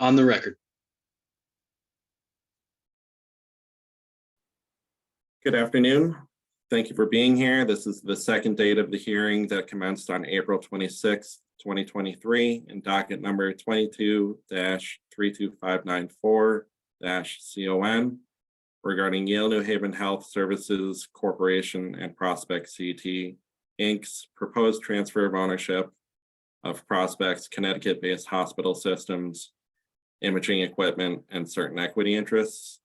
On the record. Good afternoon. Thank you for being here. This is the second date of the hearing that commenced on April 26, 2023 in docket number 22-32594-CON regarding Yale New Haven Health Services Corporation and Prospect CT Inc.'s proposed transfer of ownership of Prospect's Connecticut-based hospital systems, imaging equipment, and certain equity interests.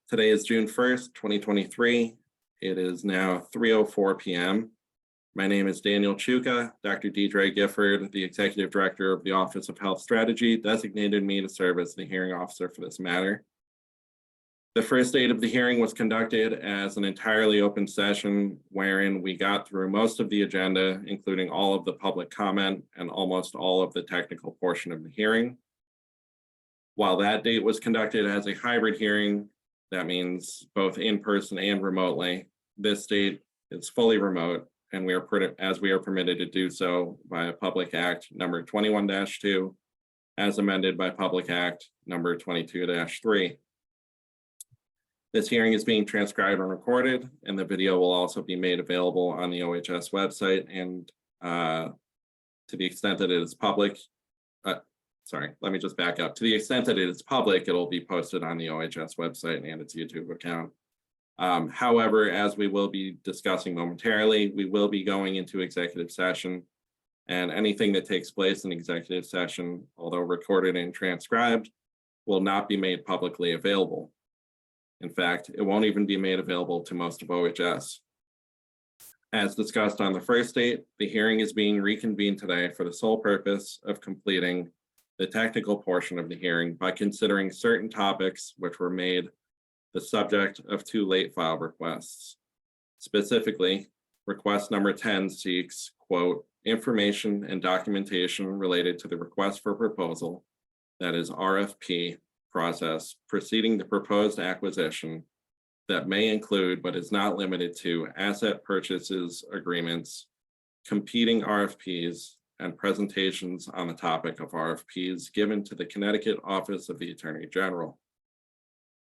Today is June 1st, 2023. It is now 3:04 p.m. My name is Daniel Chuka. Dr. Deidre Gifford, the Executive Director of the Office of Health Strategy, designated me to serve as the hearing officer for this matter. The first date of the hearing was conducted as an entirely open session wherein we got through most of the agenda, including all of the public comment and almost all of the technical portion of the hearing. While that date was conducted as a hybrid hearing, that means both in person and remotely, this date is fully remote, and we are permitted to do so by Public Act number 21-2, as amended by Public Act number 22-3. This hearing is being transcribed and recorded, and the video will also be made available on the OHS website, and to the extent that it is public, sorry, let me just back up. To the extent that it is public, it'll be posted on the OHS website and its YouTube account. However, as we will be discussing momentarily, we will be going into executive session, and anything that takes place in executive session, although recorded and transcribed, will not be made publicly available. In fact, it won't even be made available to most of OHS. As discussed on the first date, the hearing is being reconvened today for the sole purpose of completing the technical portion of the hearing by considering certain topics which were made the subject of two late file requests. Specifically, request number 10 seeks, quote, information and documentation related to the request for proposal, that is RFP, process preceding the proposed acquisition that may include but is not limited to asset purchases agreements, competing RFPs, and presentations on the topic of RFPs given to the Connecticut Office of the Attorney General.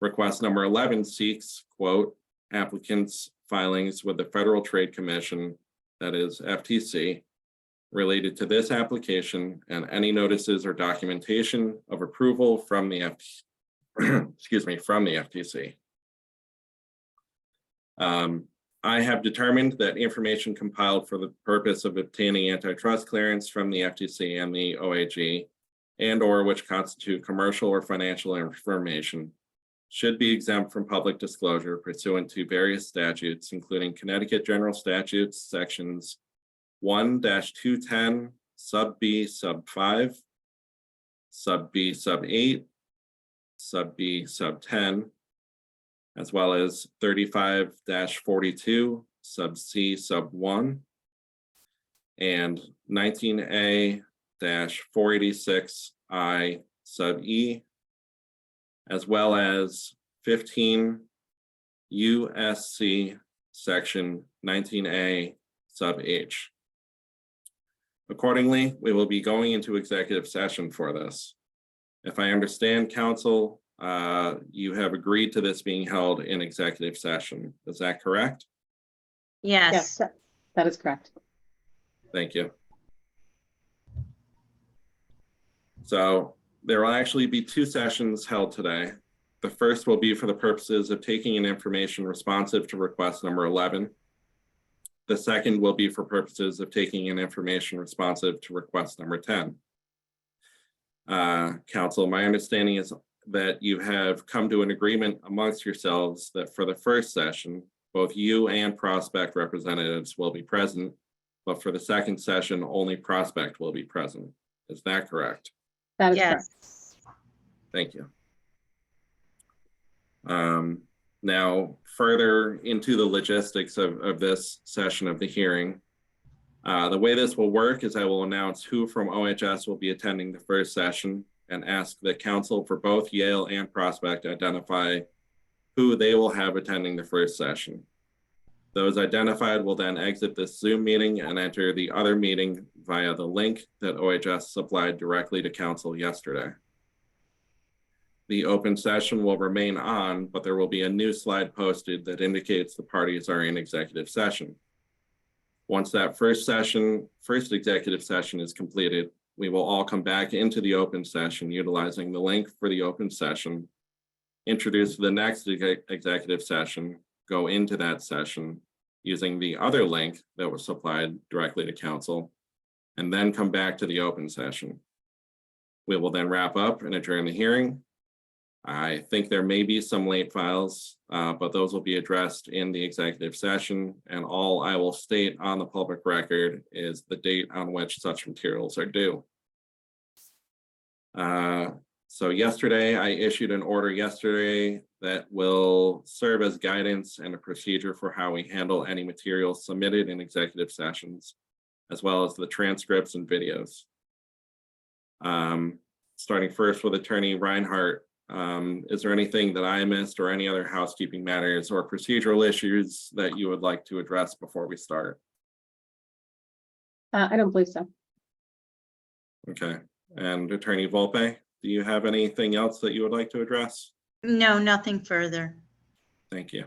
Request number 11 seeks, quote, applicants' filings with the Federal Trade Commission, that is FTC, related to this application and any notices or documentation of approval from the FTC. I have determined that information compiled for the purpose of obtaining antitrust clearance from the FTC and the OAG and/or which constitute commercial or financial information should be exempt from public disclosure pursuant to various statutes, including Connecticut General Statutes, sections 1-210, sub B, sub 5, sub B, sub 8, sub B, sub 10, as well as 35-42, sub C, sub 1, and 19A-486I, sub E, as well as 15 USC, section 19A, sub H. Accordingly, we will be going into executive session for this. If I understand, counsel, you have agreed to this being held in executive session. Is that correct? Yes, That is correct. Thank you. So there will actually be two sessions held today. The first will be for the purposes of taking in information responsive to request number 11. The second will be for purposes of taking in information responsive to request number 10. Counsel, my understanding is that you have come to an agreement amongst yourselves that for the first session, both you and Prospect representatives will be present, but for the second session, only Prospect will be present. Is that correct? That is yes. correct. Thank you. Now, further into the logistics of this session of the hearing, the way this will work is I will announce who from OHS will be attending the first session and ask the counsel for both Yale and Prospect identify who they will have attending the first session. Those identified will then exit this Zoom meeting and enter the other meeting via the link that OHS supplied directly to counsel yesterday. the open session will remain on, but there will be a new slide posted that indicates the parties are in executive session. Once that first executive session is completed, we will all come back into the open session utilizing the link for the open session, introduce the next executive session, go into that session using the other link that was supplied directly to council, and then come back to the open session. We will then wrap up and adjourn the hearing. I think there may be some late files, but those will be addressed in the executive session, and all I will state on the public record is the date on which such materials are due. So yesterday, I issued an order that will serve as guidance and a procedure for how we handle any materials submitted in executive sessions, as well as the transcripts and videos. Starting first with Attorney Reinhardt. Is there anything that I missed or any other housekeeping matters or procedural issues that you would like to address before we start? I don't believe so. Okay, and Attorney Volpe, do you have anything else that you would like to address? No, nothing further. Thank you.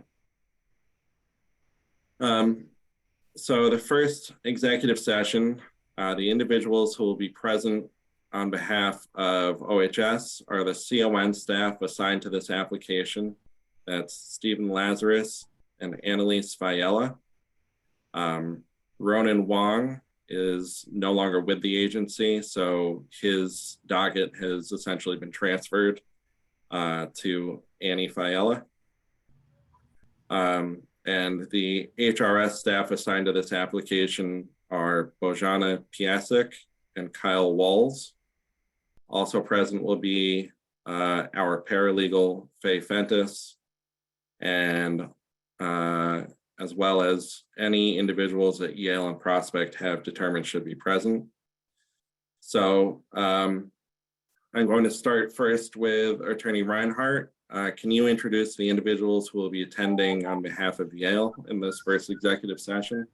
So the first executive session, the individuals who will be present on behalf of OHS are the CON staff assigned to this application. That's Stephen Lazarus and Annalise Fiella. Ronan Wong is no longer with the agency, so his docket has essentially been transferred to Annie Fiella. And the HRS staff assigned to this application are Bojana Piasek and Kyle Walls. Also present will be our paralegal, Faye Fentis, and as well as any individuals that Yale and Prospect have determined should be present. So I'm going to start first with Attorney Reinhardt. Can you introduce the individuals who will be attending on behalf of Yale in this first executive session?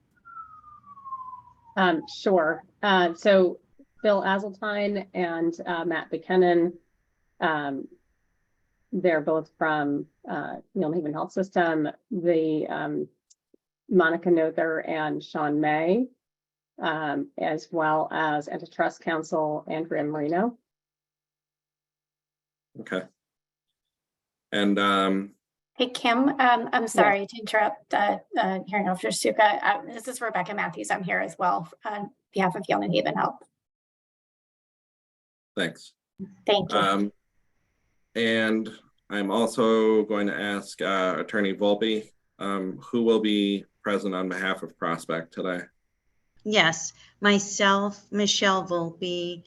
Sure. So Bill Azeltine and Matt Buchanan, they're both from Yale Haven Health System. The Monica Nother and Sean May, as well as Antitrust Counsel Andrea Marino. Okay. And hey, Kim, I'm sorry to interrupt hearing Officer Suka. This is Rebecca Matthews. I'm here as well on behalf of Yale New Haven Health. thanks. Thank you. And I'm also going to ask Attorney Volpe, who will be present on behalf of Prospect today? Yes, myself, Michelle Volpe,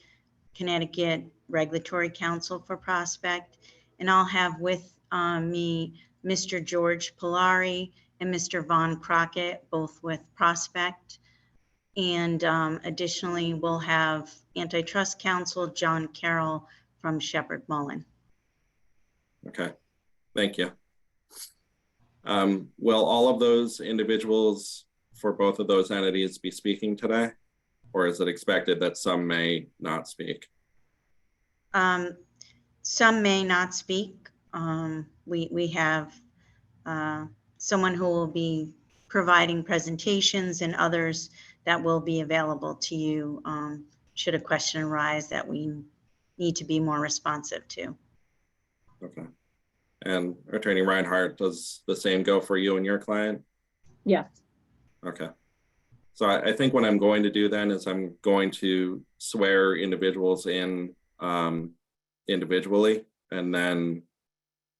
Connecticut Regulatory Counsel for Prospect, and I'll have with me Mr. George Polari and Mr. Vaughn Crockett, both with Prospect. And additionally, we'll have Antitrust Counsel John Carroll from Shepherd Mullen. Okay, thank you. Will all of those individuals for both of those entities be speaking today? Or is it expected that some may not speak? Some may not speak. We have someone who will be providing presentations and others that will be available to you should a question arise that we need to be more responsive to. Okay. And Attorney Reinhardt, does the same go for you and your client? Yes. Okay. So I think what I'm going to do then is I'm going to swear individuals in individually, and then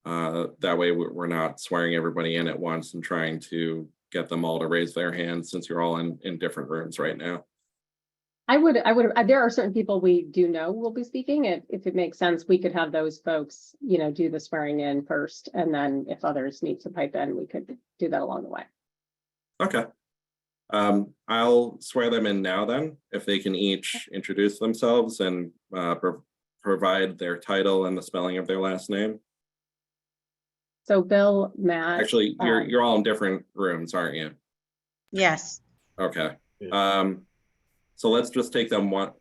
that way we're not swearing everybody in at once and trying to get them all to raise their hands since you're all in different rooms right now. There are certain people we do know will be speaking. If it makes sense, we could have those folks, do the swearing in first, and then if others need to pipe in, we could do that along the way. Okay. I'll swear them in now then, if they can each introduce themselves and provide their title and the spelling of their last name. So Bill, Matt. Actually, you're all in different rooms, aren't you? Yes. Okay. So let's just take them one.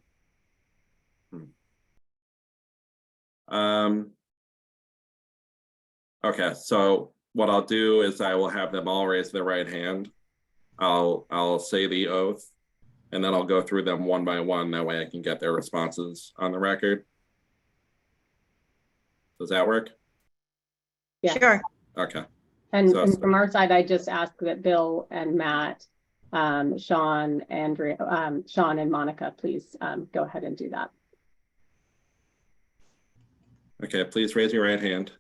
Okay, so what I'll do is I will have them all raise their right hand. I'll say the oath, and then I'll go through them one by one. That way I can get their responses on the record. Does that work? Yeah. Sure. Okay. And, So- and from our side, I just ask that Bill and Matt, Sean, Andrea, Sean and Monica, please go ahead and do that. Okay, please raise your right hand.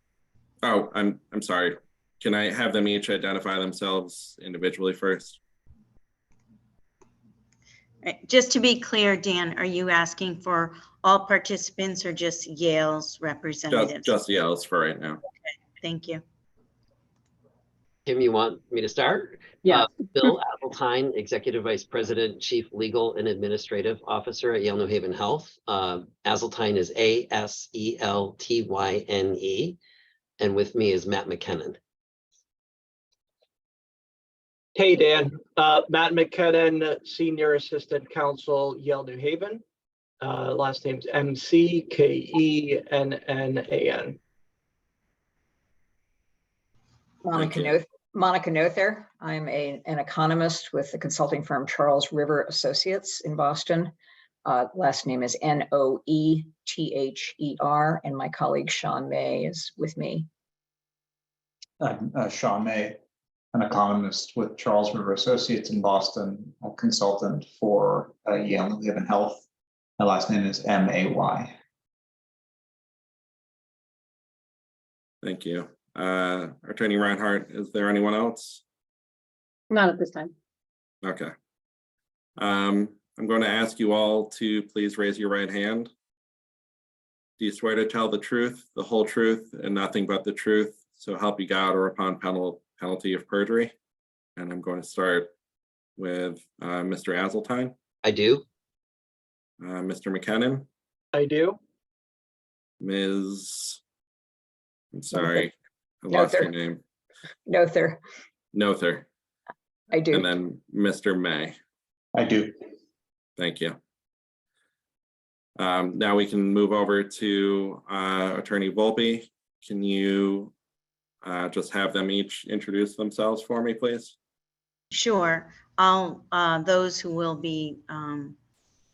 Oh, I'm sorry. Can I have them each identify themselves individually first? Just to be clear, Dan, are you asking for all participants or just Yale's representatives? Just Yale's for right now. Thank you. Kim, you want me to start? Yes. Bill Appletine, Executive Vice President, Chief Legal and Administrative Officer at Yale New Haven Health. Aseltine is A-S-E-L-T-Y-N-E. And with me is Matt McKinnon. Hey, Dan. Matt McKinnon, Senior Assistant Counsel, Yale New Haven. Last name's M-C-K-E-N-N-A-N. Monica Nother. I'm an economist with the consulting firm Charles River Associates in Boston. Last name is N-O-E-T-H-E-R, and my colleague Sean May is with me. I'm Sean May, an economist with Charles River Associates in Boston, a consultant for Yale New Haven Health. My last name is M-A-Y. Thank you. Attorney Reinhardt, is there anyone else? Not at this time. Okay. I'm going to ask you all to please raise your right hand. Do you swear to tell the truth, the whole truth, and nothing but the truth, so help you God, or upon penalty of perjury? And I'm going to start with Mr. Aseltine. I do. Mr. McKinnon. I do. Ms. I'm sorry, I lost your name. Nother. Nother. I do. And then Mr. May. I do. Thank you. Now we can move over to Attorney Volpe. Can you just have them each introduce themselves for me, please? Sure. Those who will be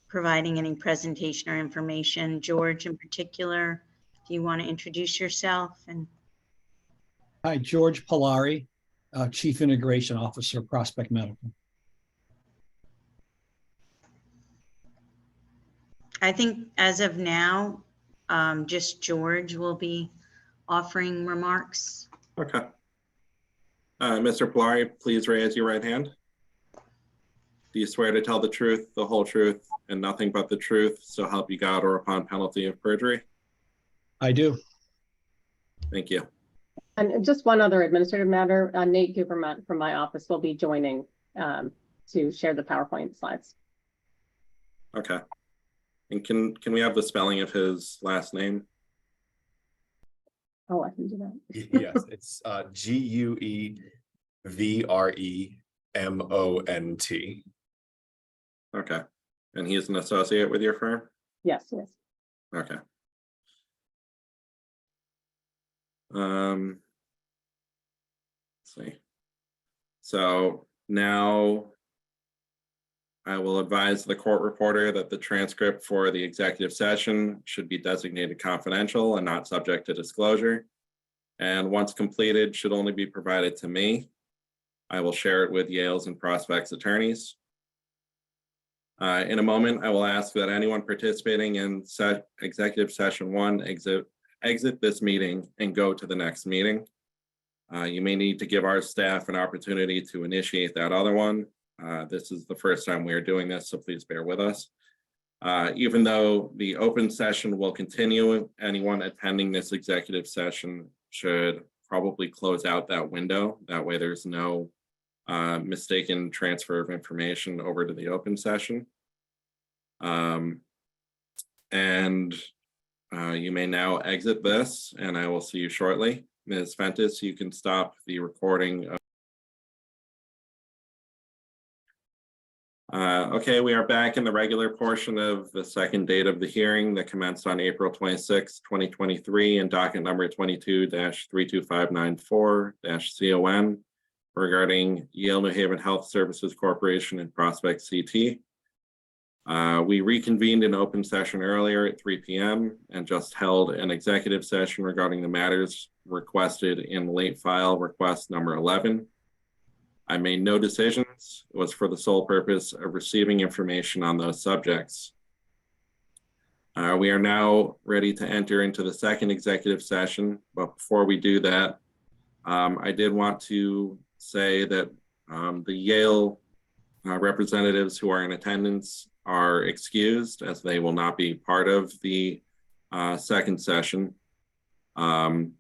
providing any presentation or information, George in particular, do you want to introduce yourself? And Hi, George Polari, Chief Integration Officer, Prospect Medical. I think as of now, just George will be offering remarks. Okay. Mr. Polari, please raise your right hand. Do you swear to tell the truth, the whole truth, and nothing but the truth, so help you God, or upon penalty of perjury? I do. Thank you. And just one other administrative matter, Nate Guberman from my office will be joining to share the PowerPoint slides. Okay. And can we have the spelling of his last name? Oh, I can do that. Yes, it's Guveremont. Okay. And he's an associate with your firm? Yes, yes. Okay. Let's see. So now I will advise the court reporter that the transcript for the executive session should be designated confidential and not subject to disclosure. And once completed, should only be provided to me. I will share it with Yale's and Prospect's attorneys. In a moment, I will ask that anyone participating in executive session 1 exit this meeting and go to the next meeting. You may need to give our staff an opportunity to initiate that other one. This is the first time we are doing this, so please bear with us. Even though the open session will continue, anyone attending this executive session should probably close out that window. That way there's no mistaken transfer of information over to the open session. You may now exit this, and I will see you shortly. Ms. Fentis, you can stop the recording. Okay, we are back in the regular portion of the second date of the hearing that commenced on April 26, 2023, and docket number 22-32594-CON regarding Yale New Haven Health Services Corporation and Prospect CT. We reconvened in open session earlier at 3 p.m. and just held an executive session regarding the matters requested in late file request number 11. I made no decisions. It was for the sole purpose of receiving information on those subjects. We are now ready to enter into the second executive session, but before we do that, I did want to say that the Yale representatives who are in attendance are excused as they will not be part of the second session. When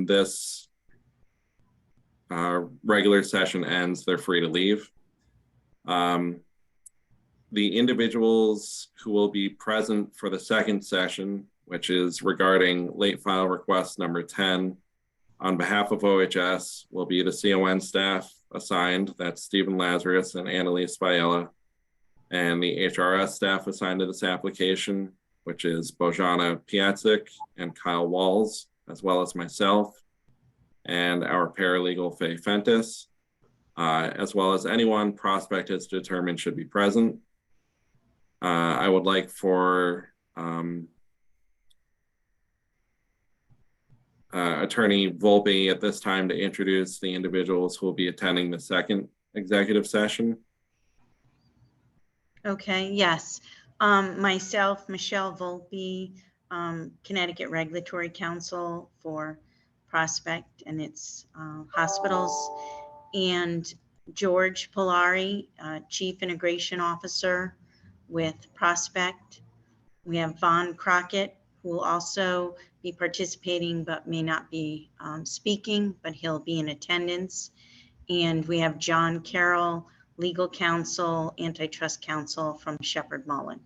this regular session ends, they're free to leave. The individuals who will be present for the second session, which is regarding late file request number 10, on behalf of OHS, will be the CON staff assigned, that's Stephen Lazarus and Annalise Biella, and the HRS staff assigned to this application, which is Bojana Piatzik and Kyle Walls, as well as myself, and our paralegal Faye Fentis, as well as anyone Prospect has determined should be present. I would like for Attorney Volpe at this time to introduce the individuals who will be attending the second executive session. Okay, yes. Myself, Michelle Volpe, Connecticut Regulatory Council for Prospect and its hospitals, and George Polari, Chief Integration Officer with Prospect. We have Vaughn Crockett, who will also be participating but may not be speaking, but he'll be in attendance. And we have John Carroll, Legal Counsel, Antitrust Counsel from Shepherd Mullen.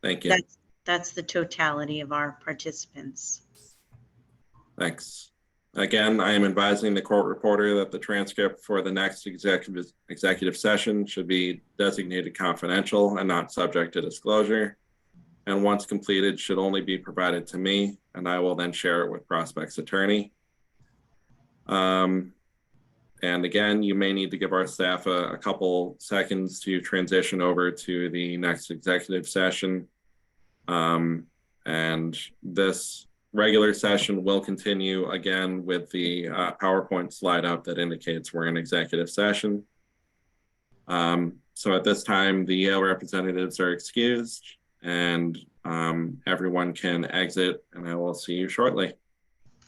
Thank you. That's the totality of our participants. Thanks. Again, I am advising the court reporter that the transcript for the next executive session should be designated confidential and not subject to disclosure. And once completed, should only be provided to me, and I will then share it with Prospect's attorney. And again, you may need to give our staff a couple seconds to transition over to the next executive session. And this regular session will continue again with the PowerPoint slide up that indicates we're in executive session. So at this time, the Yale representatives are excused and everyone can exit, and I will see you shortly.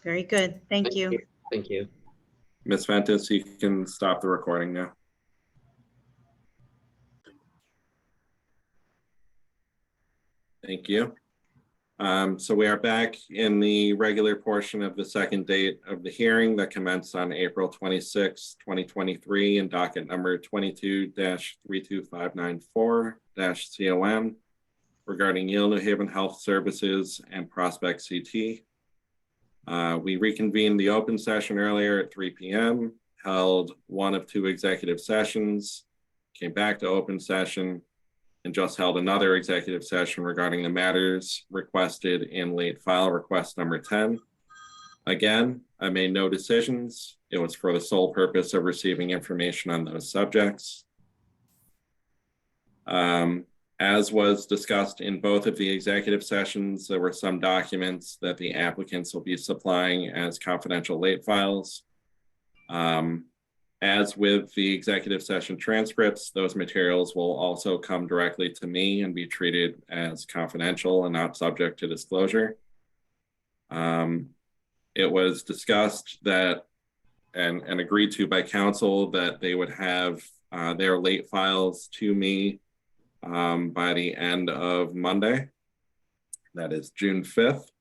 Very good. Thank you. Thank you. Ms. Fentis, you can stop the recording now. Thank you. So we are back in the regular portion of the second date of the hearing that commenced on April 26, 2023, and docket number 22-32594-CON regarding Yale New Haven Health Services and Prospect CT. We reconvened the open session earlier at 3 p.m., held one of two executive sessions, came back to open session, and just held another executive session regarding the matters requested in late file request number 10. Again, I made no decisions. It was for the sole purpose of receiving information on those subjects. As was discussed in both of the executive sessions, there were some documents that the applicants will be supplying as confidential late files. As with the executive session transcripts, those materials will also come directly to me and be treated as confidential and not subject to disclosure. It was discussed that and agreed to by counsel that they would have their late files to me by the end of Monday, that is June 5th.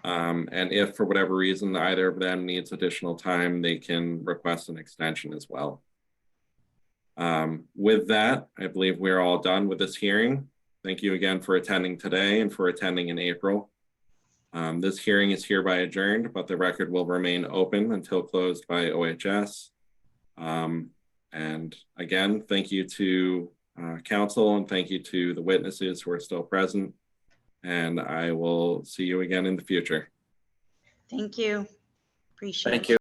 And if for whatever reason either of them needs additional time, they can request an extension as well. With that, I believe we're all done with this hearing. Thank you again for attending today and for attending in April. This hearing is hereby adjourned, but the record will remain open until closed by OHS. And again, thank you to council and thank you to the witnesses who are still present. And I will see you again in the future. Thank you. Appreciate it. Thank you.